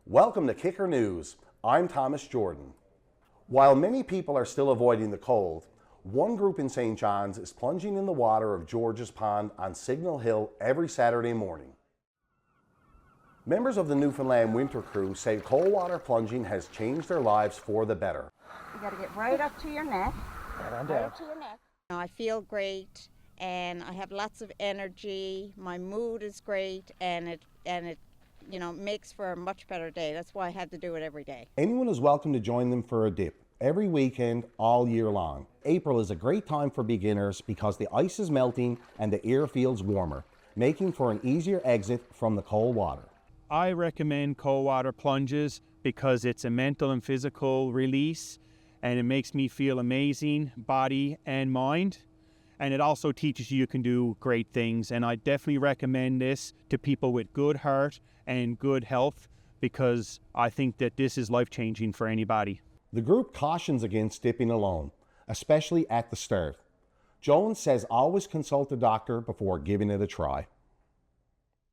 Welcome to Kicker News. I'm Thomas Jordan. While many people are still avoiding the cold, one group in St. John's is plunging in the water of George's Pond on Signal Hill every Saturday morning. Members of the Newfoundland Winter Crew say cold water plunging has changed their lives for the better. You got to get right up to your neck. Right up to your neck. I feel great and I have lots of energy. My mood is great and it makes for a much better day. That's why I had to do it every day. Anyone is welcome to join them for a dip every weekend all year long. April is a great time for beginners because the ice is melting and the air feels warmer, making for an easier exit from the cold water. I recommend cold water plunges because it's a mental and physical release and it makes me feel amazing, body and mind. And it also teaches you can do great things. And I definitely recommend this to people with good heart and good health because I think that this is life-changing for anybody. The group cautions against dipping alone, especially at the start. Jones says always consult a doctor before giving it a try.